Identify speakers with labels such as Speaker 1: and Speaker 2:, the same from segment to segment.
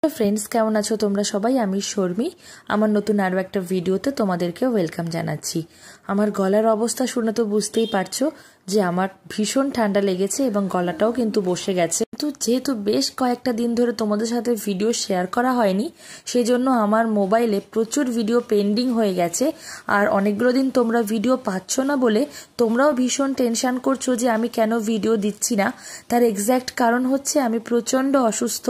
Speaker 1: Friends केमन आछो तोमरा सबाई आमी शर्मी आमार नतून आरो एकटा भिडियोते तोमादेरके वेलकाम जानाच्छि। आमार गलार अवस्था शुने तो बुझतेई पारछो जे आमार भीषण ठंडा लेगेছে এবং গলাটাও কিন্তু বসে গেছে। তো যেহেতু বেশ কয়েকটা দিন ধরে তোমাদের সাথে ভিডিও শেয়ার করা হয়নি সেজন্য আমার মোবাইলে প্রচুর ভিডিও পেন্ডিং হয়ে গেছে আর অনেকগুলো দিন তোমরা ভিডিও পাচ্ছ না বলে তোমরাও ভীষণ টেনশন করছো যে আমি কেন ভিডিও দিচ্ছি না। তার এক্সাক্ট কারণ হচ্ছে আমি প্রচন্ড অসুস্থ।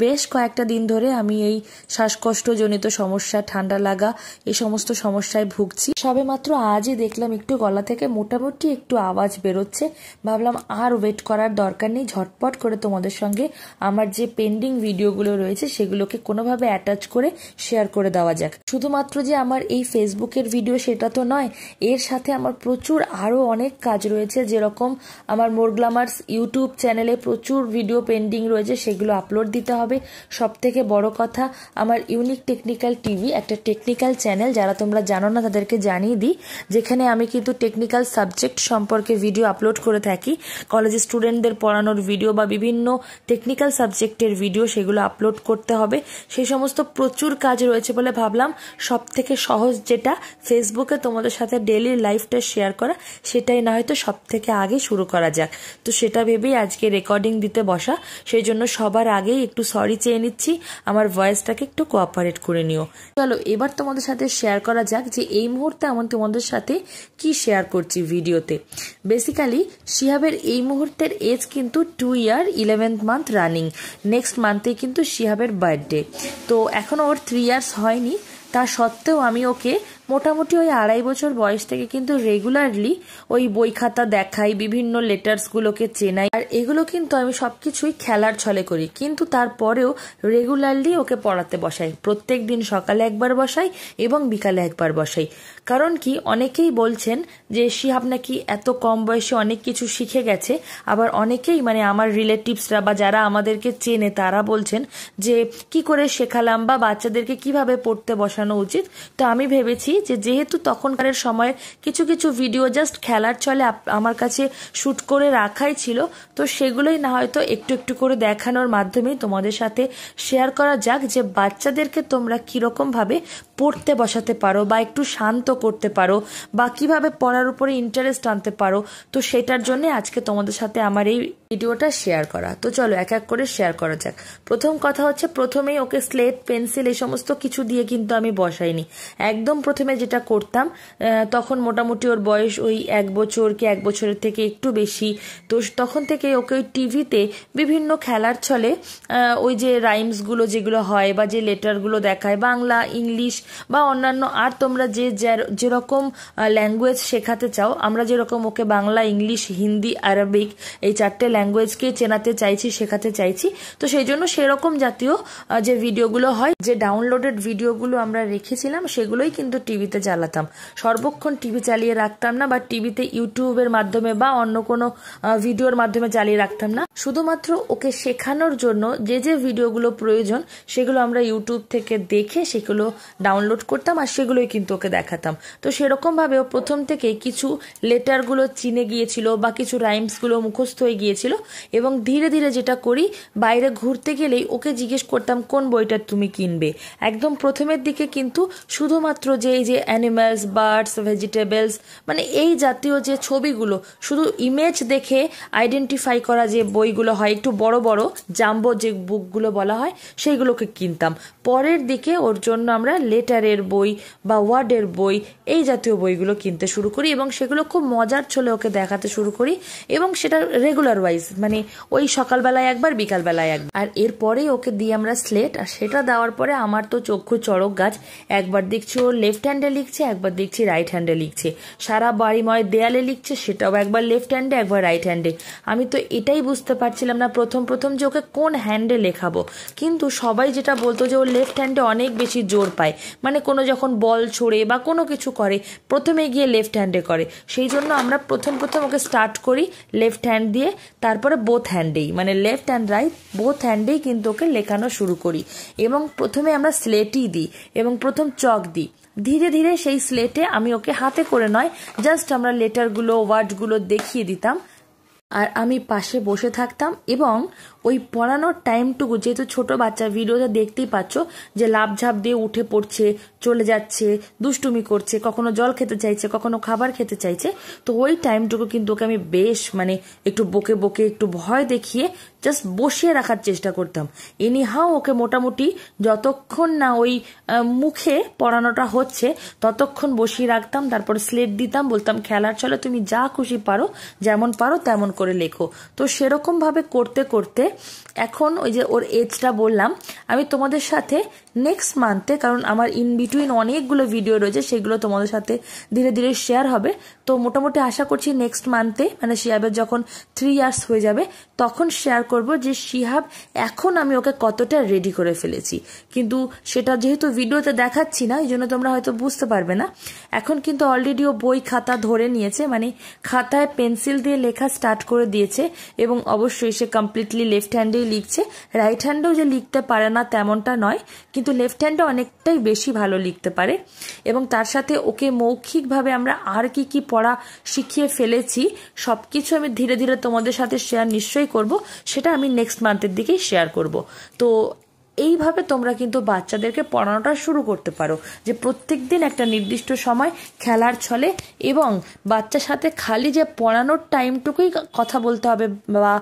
Speaker 1: বেশ কয়েকটা দিন ধরে আমি এই শ্বাসকষ্টজনিত সমস্যা ঠান্ডা লাগা এই সমস্ত সমস্যায় ভুগছি। সবেমাত্র আজই দেখলাম একটু গলা থেকে মোটামুটি একটু আওয়াজ বেরোচ্ছে। ভাবলাম আর ওয়েট করার দরকার নেই, ঝটপট করে তোমাদের সঙ্গে আমার যে পেন্ডিং ভিডিওগুলো রয়েছে সেগুলোকে কোনোভাবে অ্যাটাচ করে শেয়ার করে দেওয়া যাক। শুধুমাত্র যে আমার এই ফেসবুকের ভিডিও সেটা তো নয়, এর সাথে আমার প্রচুর আরো অনেক কাজ রয়েছে। যেরকম আমার মোর গ্ল্যামার্স ইউটিউব চ্যানেলে প্রচুর ভিডিও পেন্ডিং রয়েছে, সেগুলো আপলোড দিতে হবে। সব থেকে বড় কথা আমার ইউনিক টেকনিক্যাল টিভি একটা টেকনিক্যাল চ্যানেল, যারা তোমরা জানো না তাদেরকে জানিয়ে দিই, যেখানে আমি কিন্তু টেকনিক্যাল সাবজেক্ট সম্পর্কে ভিডিও আপলোড করে থাকি। কলেজের স্টুডেন্টদের পড়ানোর ভিডিও বা বিভিন্ন টেকনিক্যাল সাবজেক্টের ভিডিও সেগুলো আপলোড করতে হবে। সেই সমস্ত প্রচুর কাজ রয়েছে বলে ভাবলাম সব থেকে সহজ যেটা ফেসবুকে তোমাদের সাথে ডেইলি লাইফটা শেয়ার করা, সেটাই না হয়তো সব থেকে আগে শুরু করা যাক। তো সেটা ভেবেই আজকে রেকর্ডিং দিতে বসা। সেই জন্য সবার আগেই একটু সরি চেয়ে নিচ্ছি, আমার ভয়েসটাকে একটু কোঅপারেট করে নিও। চলো এবার তোমাদের সাথে শেয়ার করা যাক যে এই মুহূর্তে আমি তোমাদের সাথে কি শেয়ার করছি ভিডিওতে। বেসিক্যালি শিহাবের এই মুহূর্তের এজ কিন্তু 2 ইয়ার 11th মান্থ রানিং। নেক্সট মান্থে কিন্তু শিহাবের বার্থডে। তো এখনো ওর 3 ইয়ার্স হয়নি, তা সত্ত্বেও আমি ওকে মোটামুটি ওই 2.5 বছর বয়স থেকে কিন্তু রেগুলারলি ওই বই খাতা দেখাই, বিভিন্ন লেটার্সগুলোকে চেনাই। আর এগুলো কিন্তু আমি সবকিছুই খেলার ছলে করি, কিন্তু তারপরেও রেগুলারলি ওকে পড়াতে বসাই। প্রত্যেক দিন সকালে একবার বসাই এবং বিকালে একবার বসাই। কারণ কি, অনেকেই বলছেন যে শিহাব নাকি এত কম বয়সে অনেক কিছু শিখে গেছে। আবার অনেকেই মানে আমার রিলেটিভসরা বা যারা আমাদেরকে চেনে তারা বলছেন যে কি করে শেখালাম বা বাচ্চাদেরকে কিভাবে পড়তে বসানো উচিত। তো আমি ভেবেছি যে যেহেতু তখনকার সময় কিছু কিছু ভিডিও জাস্ট খেলার ছলে আমার কাছে শুট করে রাখাই ছিল, তো সেগুলোই না হয়তো একটু একটু করে দেখানোর মাধ্যমে তোমাদের সাথে শেয়ার করা যাক যে বাচ্চাদেরকে তোমরা কিরকম ভাবে পড়তে বসাতে পারো বা একটু শান্ত করতে পারো বা কিভাবে পড়ার উপরে ইন্টারেস্ট আনতে পারো। তো সেটার জন্য আজকে তোমাদের সাথে আমার এই ভিডিওটা শেয়ার করা। তো চলো এক এক করে শেয়ার করা যাক। প্রথম কথা হচ্ছে, প্রথমেই ওকে স্লেট পেন্সিল এই সমস্ত কিছু দিয়ে কিন্তু আমি বসাইনি। একদম প্রথমে যেটা করতাম, তখন মোটামুটি ওর বয়স ওই 1 বছর কি 1 বছরের থেকে একটু বেশি। তো তখন থেকে ওকে ওই টিভিতে বিভিন্ন খেলার ছলে ওই যে রাইমসগুলো যেগুলো হয় বা যে লেটারগুলো দেখায় বাংলা, ইংলিশ বা অন্যান্য, আর তোমরা যেরকম ল্যাঙ্গুয়েজ শেখাতে চাও, আমরা যেরকম ওকে বাংলা, ইংলিশ, হিন্দি, আরবিক এই 4টে ল্যাঙ্গুয়েজকে চেনাতে চাইছি, শেখাতে চাইছি। তো সেই জন্য সেরকম জাতীয় যে ভিডিওগুলো হয়, যে ডাউনলোডেড ভিডিওগুলো আমরা রেখেছিলাম সেগুলোই কিন্তু টিভিতে চালাতাম। সর্বক্ষণ টিভি চালিয়ে রাখতাম না বা টিভিতে ইউটিউবের মাধ্যমে বা অন্য কোনো ভিডিওর মাধ্যমে চালিয়ে রাখতাম না। শুধুমাত্র ওকে শেখানোর জন্য যে যে ভিডিওগুলো প্রয়োজন সেগুলো আমরা ইউটিউব থেকে দেখে সেগুলো ডাউনলোড করতাম আর সেগুলোই কিন্তু ওকে দেখাতাম। তো সেরকম ভাবে ও প্রথম থেকে কিছু লেটারগুলো চিনে গিয়েছিল বা কিছু রাইমসগুলো মুখস্থ হয়ে গিয়েছিল। এবং ধীরে ধীরে যেটা করি, বাইরে ঘুরতে গেলেই ওকে জিজ্ঞেস করতাম কোন বইটা তুমি কিনবে। একদম প্রথমের দিকে কিন্তু শুধুমাত্র যে এই যে অ্যানিমালস, বার্ডস, ভেজিটেবলস মানে এই জাতীয় যে ছবিগুলো শুধু ইমেজ দেখে আইডেন্টিফাই করা যে বইগুলো হয়, একটু বড় বড় জাম্বো যে বুকগুলো বলা হয়, সেইগুলোকে কিনতাম। পরের দিকে ওর জন্য আমরা লেটারের বই বা ওয়ার্ডের বই এই জাতীয় বইগুলো কিনতে শুরু করি এবং সেগুলো খুব মজার ছলে ওকে দেখাতে শুরু করি। এবং সেটা রেগুলার ওয়াইজ, মানে ওই সকালবেলায় একবার, বিকালবেলায় একবার। আর এরপরেই ওকে দিই আমরা স্লেট। আর সেটা দেওয়ার পরে আমার তো চক্ষু চড়ক গাছ। একবার দেখছি ও লেফট হ্যান্ডে লিখছে, একবার দেখছি রাইট হ্যান্ডে লিখছে। সারা বাড়িময় দেয়ালে লিখছে, সেটাও একবার লেফট হ্যান্ডে একবার রাইট হ্যান্ডে। আমি তো এটাই বুঝতে পারছিলাম না প্রথম যে ওকে কোন হ্যান্ডে লেখাবো। কিন্তু সবাই যেটা বলতো যে ও লেফট হ্যান্ডে অনেক বেশি জোর পায়, মানে কোনো যখন বল ছোড়ে বা কোনো কিছু করে প্রথমে গিয়ে লেফট হ্যান্ডে করে। সেই জন্য আমরা প্রথম ওকে স্টার্ট করি লেফট হ্যান্ড দিয়ে, তারপরে বোথ হ্যান্ডেই মানে লেফট অ্যান্ড রাইট বোথ হ্যান্ডেই কিন্তু ওকে লেখানো শুরু করি। এবং প্রথমে আমরা স্লেটই দিই এবং প্রথম চক দিই। ধীরে ধীরে সেই স্লেটে আমি ওকে হাতে করে নয়, জাস্ট আমরা লেটারগুলো, ওয়ার্ডগুলো দেখিয়ে দিতাম আর আমি পাশে বসে থাকতাম এবং ওই পড়ানোর টাইমটুকু, যেহেতু ছোট বাচ্চা ভিডিওতে দেখতেই পাচ্ছ যে লাফঝাপ দিয়ে উঠে পড়ছে, চলে যাচ্ছে, দুষ্টুমি করছে, কখনো জল খেতে চাইছে, কখনো খাবার খেতে চাইছে, তো ওই টাইমটুকু কিন্তু ওকে আমি বেশ একটু বকে বকে একটু ভয় দেখিয়ে জাস্ট বসিয়ে রাখার চেষ্টা করতাম। এনিহাও ওকে মোটামুটি যতক্ষণ না ওই মুখে পড়ানোটা হচ্ছে ততক্ষণ বসিয়ে রাখতাম, তারপর স্লেট দিতাম, বলতাম খেলার চলে তুমি যা খুশি পারো, যেমন পারো তেমন করে লেখো। তো সেরকম ভাবে করতে করতে এখন ওই যে ওর এজটা বললাম, আমি তোমাদের সাথে নেক্সট মান্থে, কারণ আমার ইন বিটুইন অনেকগুলো ভিডিও রয়েছে, সেগুলো তোমাদের সাথে ধীরে ধীরে শেয়ার হবে। তো মোটামুটি আশা করছি নেক্সট মান্থে শিহাবের যখন 3 ইয়ার্স হয়ে যাবে তখন শেয়ার করব যে শিহাব এখন আমি ওকে কতটা রেডি করে ফেলেছি। কিন্তু সেটা যেহেতু ভিডিওতে দেখাচ্ছি না, এই জন্য তোমরা হয়তো বুঝতে পারবে না। এখন কিন্তু অলরেডি ও বই খাতা ধরে নিয়েছে, খাতায় পেন্সিল দিয়ে লেখা স্টার্ট করে দিয়েছে, এবং অবশ্যই সে কমপ্লিটলি লেফট হ্যান্ডেই লিখছে। রাইট হ্যান্ডেও যে লিখতে পারে না তেমনটা নয়, কিন্তু লেফট হ্যান্ডে অনেকটাই বেশি ভালো লিখতে পারে। এবং তার সাথে ওকে মৌখিকভাবে আমরা আর কি কি পড়া শিখিয়ে ফেলেছি সবকিছু আমি ধীরে ধীরে তোমাদের সাথে শেয়ার নিশ্চয়ই করব, সেটা আমি নেক্সট মান্থের দিকেই শেয়ার করব। তো এইভাবে তোমরা কিন্তু বাচ্চাদেরকে পড়ানোটা শুরু করতে পারো, যে প্রত্যেক দিন একটা নির্দিষ্ট সময় খেলার ছলে, এবং বাচ্চার সাথে খালি যে পড়ানোর টাইমটুকুই কথা বলতে হবে বা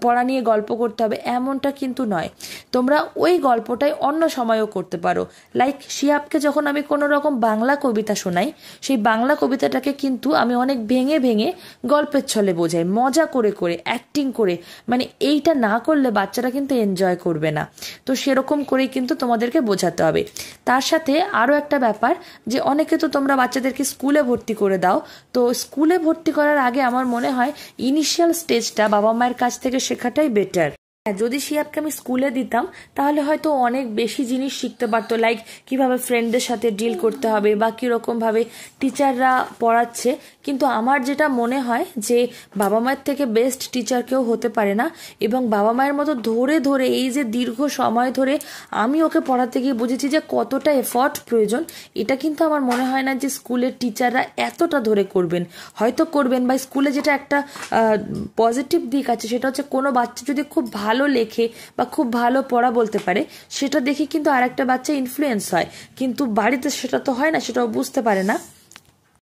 Speaker 1: পড়া নিয়ে গল্প করতে হবে এমনটা কিন্তু নয়। তোমরা ওই গল্পটাই অন্য সময়ও করতে পারো। লাইক শিহাবকে যখন আমি কোনো রকম বাংলা কবিতা শোনাই, সেই বাংলা কবিতাটাকে কিন্তু আমি অনেক ভেঙে ভেঙে গল্পের ছলে বোঝাই, মজা করে করে, অ্যাক্টিং করে। এইটা না করলে বাচ্চারা কিন্তু এনজয় করবে না। তো সেরকম করেই কিন্তু তোমাদেরকে বোঝাতে হবে। তার সাথে আরো একটা ব্যাপার, যে অনেকে তো তোমরা বাচ্চাদেরকে স্কুলে ভর্তি করে দাও, তো স্কুলে ভর্তি করার আগে আমার মনে হয় ইনিশিয়াল স্টেজটা বাবা মায়ের কাছ থেকে শেখাটাই বেটার। যদি শিহাবকে আমি স্কুলে দিতাম তাহলে হয়তো অনেক বেশি জিনিস শিখতে পারতো, লাইক কিভাবে ফ্রেন্ডদের সাথে ডিল করতে হবে বা কিরকম ভাবে টিচাররা পড়াচ্ছে। কিন্তু আমার যেটা মনে হয় যে বাবা মায়ের থেকে বেস্ট টিচার কেউ হতে পারে না, এবং বাবা মায়ের মতো ধরে ধরে এই যে দীর্ঘ সময় ধরে আমি ওকে পড়াতে গিয়ে বুঝেছি যে কতটা এফর্ট প্রয়োজন, এটা কিন্তু আমার মনে হয় না যে স্কুলের টিচাররা এতটা ধরে করবেন। হয়তো করবেন, বা স্কুলে যেটা একটা পজিটিভ দিক আছে সেটা হচ্ছে কোনো বাচ্চা যদি খুব ভালো লেখে বা খুব ভালো পড়া বলতে পারে, সেটা দেখে কিন্তু আর একটা বাচ্চা ইনফ্লুয়েন্স হয়, কিন্তু বাড়িতে সেটা তো হয় না, সেটাও বুঝতে পারে না।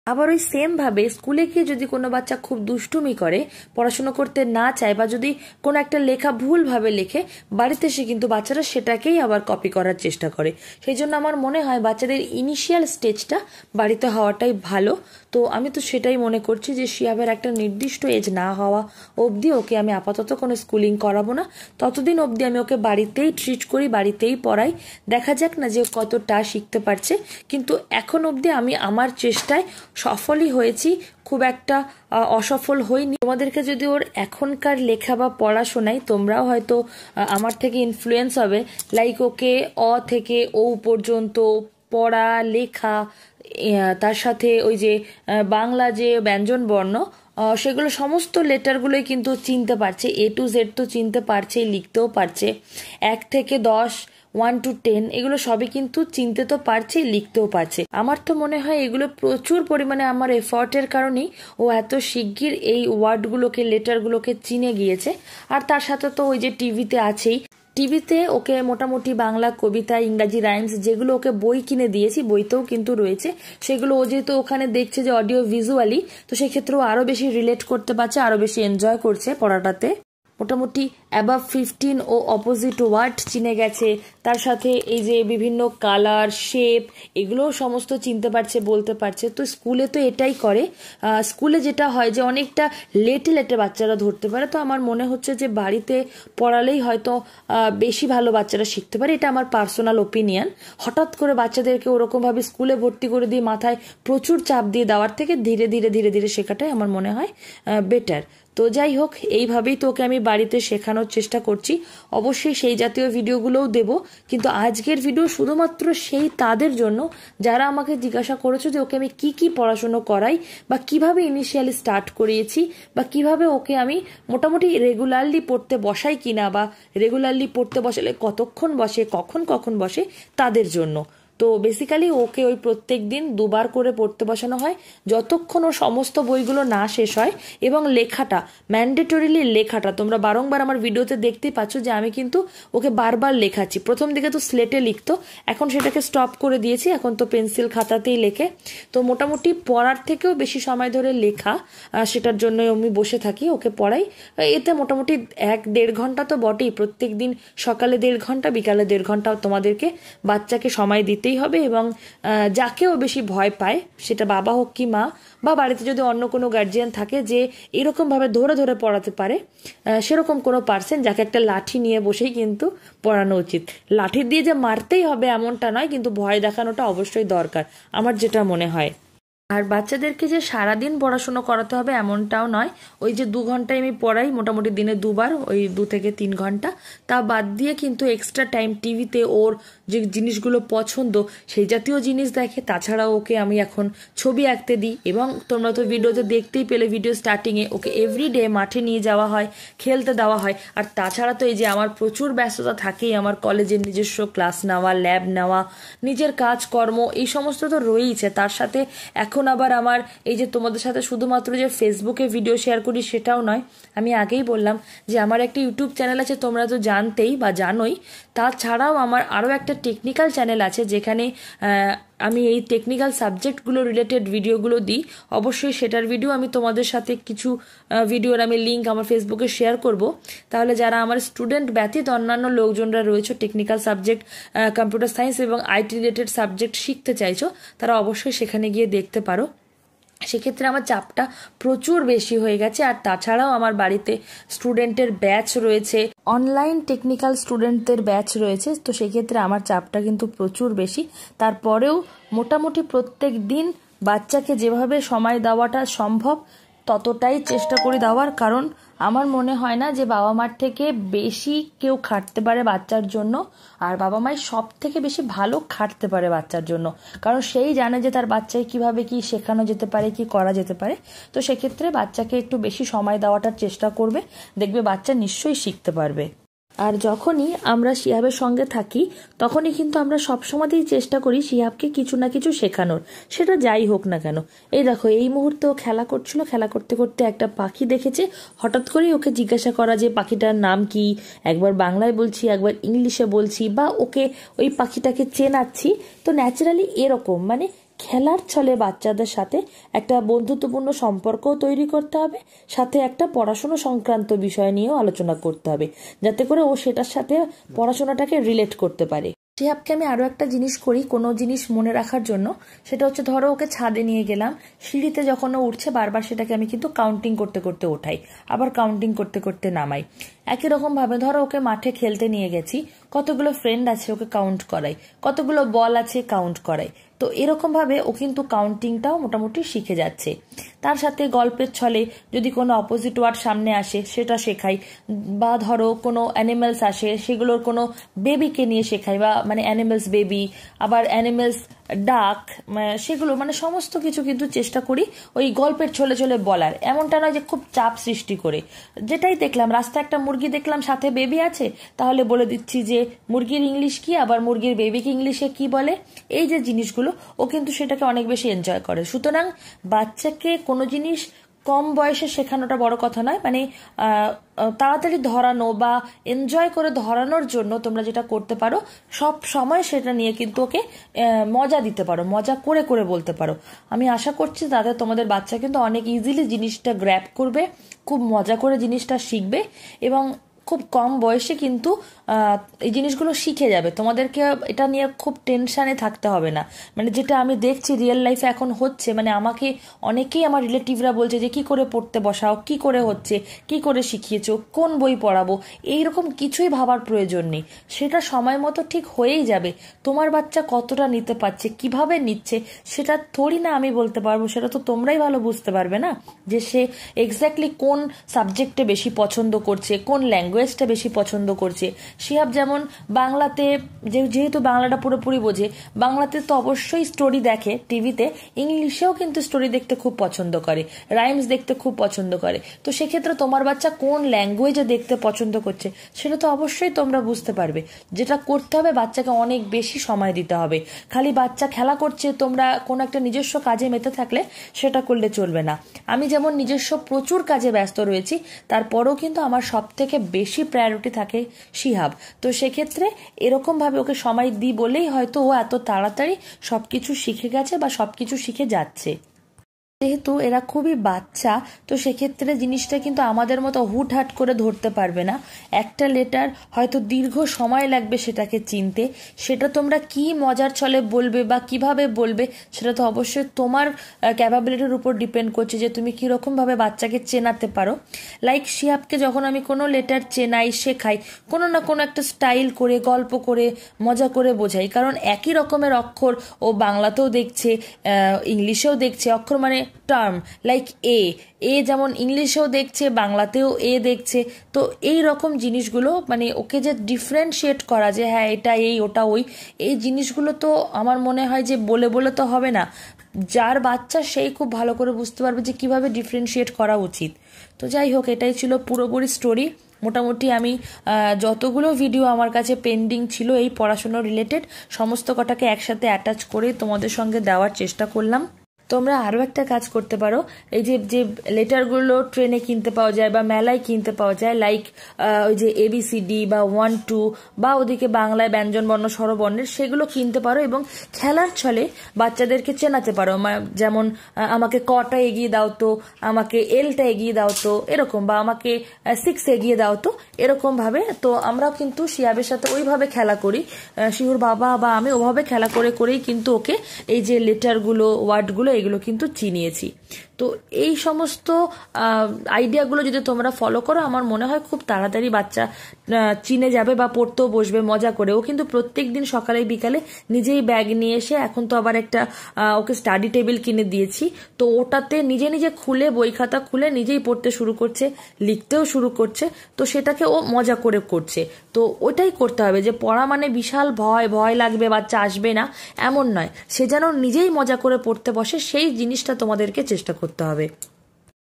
Speaker 1: আবার ওই সেম ভাবে স্কুলে গিয়ে যদি কোনো বাচ্চা খুব দুষ্টুমি করে, পড়াশোনা করতে না চায়, বা যদি কোনো একটা লেখা ভুল ভাবে লেখে, বাড়িতে এসে কিন্তু বাচ্চারা সেটাকেই আবার কপি করার চেষ্টা করে। সেই জন্য আমার মনে হয় বাচ্চাদের ইনিশিয়াল স্টেজটা বাড়িতে হওয়াটাই ভালো। তো আমি তো সেটাই মনে করছি যে শিহাবের একটা নির্দিষ্ট এজ না হওয়া অবধি ওকে আমি আপাতত কোনো স্কুলিং করাবো না, ততদিন অবধি আমি ওকে বাড়িতেই ট্রিট করি, বাড়িতেই পড়াই। দেখা যাক না যে কতটা শিখতে পারছে, কিন্তু এখন অবধি আমি আমার চেষ্টায় সফলই হয়েছি, খুব একটা অসফল হইনি। তোমাদেরকে যদি ওর এখনকার লেখা বা পড়া শোনাই, তোমরাও হয়তো আমার থেকে ইনফ্লুয়েন্স হবে। লাইক ওকে অ থেকে ও পর্যন্ত পড়া লেখা, তার সাথে ওই যে বাংলা যে ব্যঞ্জন বর্ণ, সেগুলো সমস্ত লেটারগুলোই কিন্তু চিনতে পারছে, A to Z তো চিনতে পারছে, লিখতেও পারছে। 1 থেকে 10, 1 to 10 এগুলো সবই কিন্তু চিনতে তো পারছে, লিখতেও পারছে। আমার তো মনে হয় এগুলো প্রচুর পরিমাণে আমার এফর্টের কারণেই ও এত শিগগির এই ওয়ার্ডগুলোকে, লেটারগুলোকে চিনে গিয়েছে। আর তার সাথে তো ওই যে টিভিতে আছেই, টিভিতে ওকে মোটামুটি বাংলা কবিতা, ইংরাজি রাইমস যেগুলো ওকে বই কিনে দিয়েছি, বইতেও কিন্তু রয়েছে, সেগুলো ও যেহেতু ওখানে দেখছে যে অডিও ভিজুয়ালি, তো সেক্ষেত্রে ও আরো বেশি রিলেট করতে পারছে, আরো বেশি এনজয় করছে পড়াটাতে। মোটামুটি অ্যাবাভ 15 ও অপোজিট ওয়ার্ড চিনে গেছে, তার সাথে এই যে বিভিন্ন কালার, শেপ, এগুলোও সমস্ত চিনতে পারছে, বলতে পারছে। তো স্কুলে তো এটাই করে। স্কুলে যেটা হয় যে অনেকটা লেটে লেটে বাচ্চারা ধরতে পারে, তো আমার মনে হচ্ছে যে বাড়িতে পড়ালেই হয়তো বেশি ভালো বাচ্চারা শিখতে পারে, এটা আমার পার্সোনাল ওপিনিয়ন। হঠাৎ করে বাচ্চাদেরকে ওরকমভাবে স্কুলে ভর্তি করে দিয়ে মাথায় প্রচুর চাপ দিয়ে দেওয়ার থেকে ধীরে ধীরে ধীরে ধীরে শেখাটাই আমার মনে হয় বেটার। তো যাই হোক, এইভাবেই তোকে আমি বাড়িতে শেখানোর চেষ্টা করছি। অবশ্যই সেই জাতীয় ভিডিওগুলোও দেব, কিন্তু আজকের ভিডিও শুধুমাত্র সেই তাদের জন্য যারা আমাকে জিজ্ঞাসা করেছো যে ওকে আমি কি কি পড়াশোনা করাই, বা কিভাবে ইনিশিয়ালি স্টার্ট করিয়েছি, বা কিভাবে ওকে আমি মোটামুটি রেগুলারলি পড়তে বসাই কিনা, বা রেগুলারলি পড়তে বসালে কতক্ষণ বসে, কখন কখন বসে, তাদের জন্য। তো বেসিক্যালি ওকে ওই প্রত্যেক দিন 2 বার করে পড়তে বসানো হয়, যতক্ষণ ও সমস্ত বইগুলো না শেষ হয়। এবং লেখাটা ম্যান্ডেটরিলি, লেখাটা তোমরা বারংবার আমার ভিডিওতে দেখতেই পাচ্ছ যে আমি কিন্তু ওকে বারবার লেখাচ্ছি। প্রথম দিকে তো স্লেটে লিখতো, এখন সেটাকে স্টপ করে দিয়েছি, এখন তো পেন্সিল খাতাতেই লেখে। তো মোটামুটি পড়ার থেকেও বেশি সময় ধরে লেখা, সেটার জন্য আমি বসে থাকি, ওকে পড়াই। এতে মোটামুটি 1-1.5 ঘন্টা তো বটেই, প্রত্যেক দিন সকালে 1.5 ঘন্টা, বিকালে 1.5 ঘন্টা তোমাদেরকে বাচ্চাকে সময় দিতেই হবে। এবং যাকেও বেশি ভয় পায়, সেটা বাবা হোক কি মা, বা বাড়িতে যদি অন্য কোনো গার্জিয়ান থাকে যে এরকমভাবে ধরে ধরে পড়াতে পারে, সেরকম কোনো পার্সন যাকে একটা লাঠি নিয়ে বসেই কিন্তু পড়ানো উচিত। লাঠি দিয়ে যে মারতেই হবে এমনটা নয়, কিন্তু ভয় দেখানোটা অবশ্যই দরকার, আমার যেটা মনে হয়। আর বাচ্চাদেরকে যে সারাদিন পড়াশুনো করাতে হবে এমনটাও নয়। ওই যে 2 ঘন্টায় আমি পড়াই, মোটামুটি দিনে 2 বার, ওই 2 থেকে 3 ঘন্টা। তা বাদ দিয়ে কিন্তু এক্সট্রা টাইম টিভিতে ওর যে জিনিসগুলো পছন্দ সেই জাতীয় জিনিস দেখে। তাছাড়াও ওকে আমি এখন ছবি আঁকতে দিই, এবং তোমরা তো ভিডিওতে দেখতেই পেলে, ভিডিও স্টার্টিংয়ে ওকে এভরিডে মাঠে নিয়ে যাওয়া হয়, খেলতে দেওয়া হয়। আর তাছাড়া তো এই যে আমার প্রচুর ব্যস্ততা থাকেই, আমার কলেজের নিজস্ব ক্লাস নেওয়া, ল্যাব নেওয়া, নিজের কাজকর্ম, এই সমস্ত তো রয়েইছে। তার সাথে এখন আবার আমার এই যে তোমাদের সাথে শুধুমাত্র যে ফেসবুকে ভিডিও শেয়ার করি সেটাও নয়, আমি আগেই বললাম যে আমার একটা ইউটিউব চ্যানেল আছে, তোমরা তো জানতেই বা জানোই। তাছাড়াও আমার আরও একটা টেকনিক্যাল চ্যানেল আছে, যেখানে আমি এই টেকনিক্যাল সাবজেক্টগুলো রিলেটেড ভিডিওগুলো দিই। অবশ্যই সেটার ভিডিও আমি তোমাদের সাথে কিছু ভিডিওর আমি লিঙ্ক আমার ফেসবুকে শেয়ার করব। তাহলে যারা আমার স্টুডেন্ট ব্যতীত অন্যান্য লোকজনরা রয়েছে, টেকনিক্যাল সাবজেক্ট, কম্পিউটার সায়েন্স এবং আইটি রিলেটেড সাবজেক্ট শিখতে চাইছো, তারা অবশ্যই সেখানে গিয়ে দেখতে পারো। সেক্ষেত্রে আমার চাপটা প্রচুর বেশি হয়ে গেছে। আর তাছাড়াও আমার বাড়িতে স্টুডেন্টের ব্যাচ রয়েছে, অনলাইন টেকনিক্যাল স্টুডেন্টদের ব্যাচ রয়েছে, তো সেক্ষেত্রে আমার চাপটা কিন্তু প্রচুর বেশি। তারপরেও মোটামুটি প্রত্যেক দিন বাচ্চাকে যেভাবে সময় দেওয়াটা সম্ভব ততটাই চেষ্টা করি দেওয়ার। কারণ আমার মনে হয় না যে বাবা মার থেকে বেশি কেউ খাটতে পারে বাচ্চার জন্য, আর বাবা মাই সব থেকে বেশি ভালো খাটতে পারে বাচ্চার জন্য। কারণ সেই জানে যে তার বাচ্চাকে কিভাবে কি শেখানো যেতে পারে, কি করা যেতে পারে। তো সেক্ষেত্রে বাচ্চাকে একটু বেশি সময় দেওয়াটার চেষ্টা করবে, দেখবে বাচ্চা নিশ্চয়ই শিখতে পারবে। আর যখনই আমরা শিহাবের সঙ্গে থাকি তখনই কিন্তু আমরা সবসময়তেই চেষ্টা করি শিহাবকে কিছু না কিছু শেখানোর, সেটা যাই হোক না কেন। এই দেখো, এই মুহূর্তে ও খেলা করছিল, খেলা করতে করতে একটা পাখি দেখেছে। হঠাৎ করেই ওকে জিজ্ঞাসা করা যে পাখিটার নাম কি, একবার বাংলায় বলছি, একবার ইংলিশে বলছি, বা ওকে ওই পাখিটাকে চেনাচ্ছি। তো ন্যাচারালি এরকম মানে খেলার ছলে বাচ্চাদের সাথে একটা বন্ধুত্বপূর্ণ সম্পর্কও তৈরি করতে হবে, সাথে একটা পড়াশোনা সংক্রান্ত বিষয় নিয়েও আলোচনা করতে হবে, যাতে করে ও সেটার সাথে পড়াশোনাটাকে রিলেট করতে পারে। শিহাবকে আমি আরও একটা জিনিস করি কোনো জিনিস মনে রাখার জন্য, সেটা হচ্ছে ধরো ওকে ছাদে নিয়ে গেলাম, সিঁড়িতে যখন ও উঠছে বারবার সেটাকে আমি কিন্তু কাউন্টিং করতে করতে ওঠাই, আবার কাউন্টিং করতে করতে নামাই। একই রকম ভাবে ধরো ওকে মাঠে খেলতে নিয়ে গেছি, কতগুলো ফ্রেন্ড আছে ওকে কাউন্ট করাই, কতগুলো বল আছে কাউন্ট করাই। তো এরকম ভাবে ও কিন্তু কাউন্টিংটাও মোটামুটি শিখে যাচ্ছে। তার সাথে গল্পের ছলে যদি কোনো অপোজিট ওয়ার্ড সামনে আসে সেটা শেখাই, বা ধরো কোনো অ্যানিমেলস আসে সেগুলোর কোনো বেবিকে নিয়ে শেখাই, বা মানে অ্যানিমেলস বেবি, আবার অ্যানিমেলস ডাক, সেগুলো মানে সমস্ত কিছু কিন্তু চেষ্টা করি ওই গল্পের ছলে ছলে বলার। এমনটা নয় যে খুব চাপ সৃষ্টি করে, যেটাই দেখলাম রাস্তায় একটা মুরগি দেখলাম সাথে বেবি আছে, তাহলে বলে দিচ্ছি যে মুরগির ইংলিশ কি, আবার মুরগির বেবিকে ইংলিশে কি বলে। এই যে জিনিসগুলো ও কিন্তু সেটাকে অনেক বেশি এনজয় করে। সুতরাং বাচ্চাকে কোনো জিনিস কম বয়সে শেখানোটা বড় কথা নয়, মানে তাড়াতাড়ি ধরানো বা এনজয় করে ধরানোর জন্য তোমরা যেটা করতে পারো, সব সময় সেটা নিয়ে কিন্তু ওকে মজা দিতে পারো, মজা করে করে বলতে পারো। আমি আশা করছি তাতে তোমাদের বাচ্চা কিন্তু অনেক ইজিলি জিনিসটা গ্র্যাব করবে, খুব মজা করে জিনিসটা শিখবে, এবং খুব কম বয়সে কিন্তু এই জিনিসগুলো শিখে যাবে। তোমাদেরকে এটা নিয়ে খুব টেনশানে থাকতে হবে না। মানে যেটা আমি দেখছি রিয়েল লাইফে এখন হচ্ছে, মানে আমাকে অনেকেই আমার রিলেটিভরা বলছে যে কি করে পড়তে বসাও, কি করে হচ্ছে, কি করে শিখিয়েছো, কোন বই পড়াবো, এইরকম কিছুই ভাবার প্রয়োজন নেই। সেটা সময় মতো ঠিক হয়েই যাবে। তোমার বাচ্চা কতটা নিতে পারছে, কিভাবে নিচ্ছে, সেটা থোড়ি না আমি বলতে পারবো, সেটা তো তোমরাই ভালো বুঝতে পারবে না যে সে এক্স্যাক্টলি কোন সাবজেক্টে বেশি পছন্দ করছে, কোন ল্যাঙ্গুয়েজ ল্যাঙ্গুয়েজটা বেশি পছন্দ করছে। শিহাব যেমন বাংলাতে যেহেতু বাংলাটা পুরোপুরি বোঝে, বাংলাতে তো অবশ্যই স্টোরি দেখে টিভিতে, ইংলিশেও কিন্তু স্টোরি দেখতে খুব পছন্দ করে, রাইমস দেখতে খুব পছন্দ করে। তো সেক্ষেত্রে তোমার বাচ্চা কোন ল্যাঙ্গুয়েজে দেখতে পছন্দ করছে সেটা তো অবশ্যই তোমরা বুঝতে পারবে। যেটা করতে হবে, বাচ্চাকে অনেক বেশি সময় দিতে হবে। খালি বাচ্চা খেলা করছে, তোমরা কোনো একটা নিজস্ব কাজে মেতে থাকলে সেটা করলে চলবে না। আমি যেমন নিজস্ব প্রচুর কাজে ব্যস্ত রয়েছি, তারপরেও কিন্তু আমার সব থেকে বেশি প্রায়োরিটি থাকে শিহাব। তো সেক্ষেত্রে এরকমভাবে ওকে সময় দিই বলেই হয়তো ও এত তাড়াতাড়ি সবকিছু শিখে গেছে বা সবকিছু শিখে যাচ্ছে। যেহেতু এরা খুবই বাচ্চা, তো সেক্ষেত্রে জিনিসটা কিন্তু আমাদের মতো হুটহাট করে ধরতে পারবে না। একটা লেটার হয়তো দীর্ঘ সময় লাগবে সেটাকে চিনতে। সেটা তোমরা কি মজার ছলে বলবে বা কিভাবে বলবে সেটা তো অবশ্যই তোমার ক্যাপাবিলিটির উপর ডিপেন্ড করছে যে তুমি কীরকমভাবে বাচ্চাকে চেনাতে পারো। লাইক শিহাবকে যখন আমি কোনো লেটার চেনাই, শেখাই, কোনো না কোনো একটা স্টাইল করে, গল্প করে, মজা করে বোঝাই। কারণ একই রকমের অক্ষর ও বাংলাতেও দেখছে, ইংলিশেও দেখছে অক্ষর, মানে টার্ম লাইক এ যেমন ইংলিশেও দেখছে, বাংলাতেও এ দেখছে। তো এই রকম জিনিসগুলো মানে ওকে যে ডিফারেন্সিয়েট করা, যে হ্যাঁ এটা এই ওটা ওই, এই জিনিসগুলো তো আমার মনে হয় যে বলে বলে তো হবে না। যার বাচ্চা সেই খুব ভালো করে বুঝতে পারবে যে কিভাবে ডিফারেন্সিয়েট করা উচিত। তো যাই হোক, এটাই ছিল পুরোপুরি স্টোরি। মোটামুটি আমি যতগুলো ভিডিও আমার কাছে পেন্ডিং ছিল এই পড়াশুনো রিলেটেড, সমস্ত কটাকে একসাথে অ্যাটাচ করে তোমাদের সঙ্গে দেওয়ার চেষ্টা করলাম। তোমরা আরও একটা কাজ করতে পারো, এই যে যে লেটারগুলো ট্রেনে কিনতে পাওয়া যায় বা মেলায় কিনতে পাওয়া যায়, লাইক ওই যে ABCD বা 1 2 বা ওদিকে বাংলায় ব্যঞ্জনবর্ণ স্বরবর্ণের, সেগুলো কিনতে পারো এবং খেলার ছলে বাচ্চাদেরকে চেনাতে পারো। যেমন আমাকে কটা এগিয়ে দাও তো, আমাকে এলটা এগিয়ে দাও তো, এরকম, বা আমাকে 6 এগিয়ে দাও তো, এরকমভাবে। তো আমরাও কিন্তু শিহাবের সাথে ওইভাবে খেলা করি, শিহুর বাবা বা আমি ওভাবে খেলা করে করেই কিন্তু ওকে এই যে লেটারগুলো, ওয়ার্ডগুলো, এগুলো কিন্তু চিনিয়েছি। তো এই সমস্ত আইডিয়াগুলো যদি তোমরা ফলো করো, আমার মনে হয় খুব তাড়াতাড়ি বাচ্চা চিনে যাবে বা পড়তেও বসবে মজা করে। ও কিন্তু প্রত্যেক দিন সকালে বিকালে নিজেই ব্যাগ নিয়ে এসে, এখন তো আবার একটা ওকে স্টাডি টেবিল কিনে দিয়েছি, তো ওটাতে নিজে নিজে খুলে, বই খাতা খুলে নিজেই পড়তে শুরু করছে, লিখতেও শুরু করছে। তো সেটাকে ও মজা করে করছে। তো ওটাই করতে হবে, যে পড়া মানে বিশাল ভয় লাগবে, বাচ্চা আসবে না, এমন নয়। সে যেন নিজেই মজা করে পড়তে বসে, সেই জিনিসটা তোমাদেরকে চেষ্টা করতে হবে।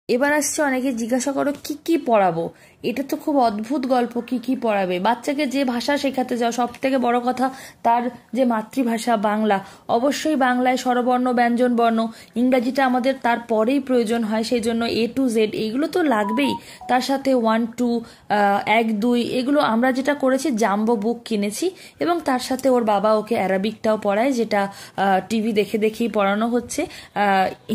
Speaker 1: এবার আসছে, অনেকে জিজ্ঞাসা করো কি কি পড়াবো। এটা তো খুব অদ্ভুত গল্প, কি কি পড়াবে। বাচ্চাকে যে ভাষা শেখাতে যাও, সব থেকে বড় কথা তার যে মাতৃভাষা বাংলা, অবশ্যই বাংলায় স্বরবর্ণ, ব্যঞ্জনবর্ণ, ইংরাজিটা আমাদের তারপরেই প্রয়োজন হয়, সেই জন্য A to Z এইগুলো তো লাগবেই। তার সাথে 1 2 1 2 এগুলো আমরা যেটা করেছি, জাম্বো বুক কিনেছি, এবং তার সাথে ওর বাবা ওকে অ্যারাবিকটাও পড়ায়, যেটা টিভি দেখে দেখেই পড়ানো হচ্ছে।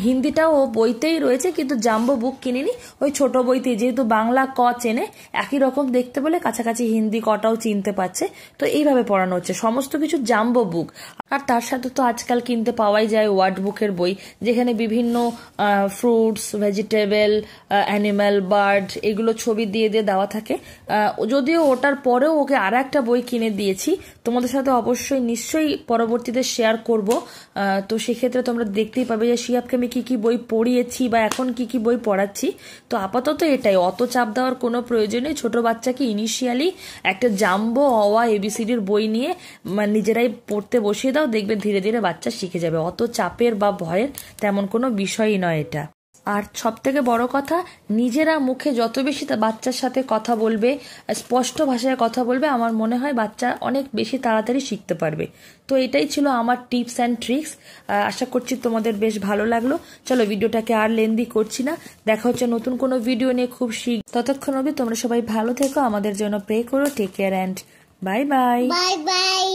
Speaker 1: হিন্দিটাও ও বইতেই রয়েছে, কিন্তু জাম্বো বুক কিনিনি, ওই ছোট বইতে, যেহেতু বাংলা ক চেনে, একই রকম দেখতে বলে কাছাকাছি হিন্দি কটাও চিনতে পারছে। তো এইভাবে পড়ানো হচ্ছে, সমস্ত কিছু জাম্বো বুক। আর তার সাথে তো আজকাল কিনতে পাওয়াই যায় ওয়ার্ড বুকের বই, যেখানে বিভিন্ন ফ্রুটস, ভেজিটেবল, অ্যানিম্যাল, বার্ড, এগুলো ছবি দিয়ে দিয়ে দেওয়া থাকে। যদিও ওটার পরেও ওকে আর একটা বই কিনে দিয়েছি, তোমাদের সাথে অবশ্যই নিশ্চয়ই পরবর্তীতে শেয়ার করব। তো সেক্ষেত্রে তোমরা দেখতেই পাবে যে শিহাবকে আমি কি কি বই পড়িয়েছি বা এখন কি কি বই পড়াচ্ছি। তো আপাতত এটাই, অত চাপ দেওয়ার কোনো প্রয়োজন নেই। ছোট বাচ্চাকে ইনিশিয়ালি একটা জাম্বো অওয়া ABCDর বই নিয়ে নিজেরাই পড়তে বসিয়ে দাও, দেখবে ধীরে ধীরে বাচ্চা শিখে যাবে। অত চাপের বা ভয়ের তেমন কোনো বিষয়ই নয় এটা। আর সব থেকে বড় কথা, নিজেরা মুখে যত বেশি বাচ্চার সাথে কথা বলবে, স্পষ্ট ভাষায় কথা বলবে, আমার মনে হয় বাচ্চা অনেক বেশি তাড়াতাড়ি শিখতে পারবে। তো এটাই ছিল আমার টিপস অ্যান্ড ট্রিক্স। আশা করছি তোমাদের বেশ ভালো লাগলো। চলো, ভিডিওটাকে আর লেন্দি করছি না, দেখা হচ্ছে নতুন কোনো ভিডিও নিয়ে খুব শীঘ্র। ততক্ষণ অবধি তোমরা সবাই ভালো থেকো, আমাদের জন্য প্রে করো। Take care and bye bye. Bye by.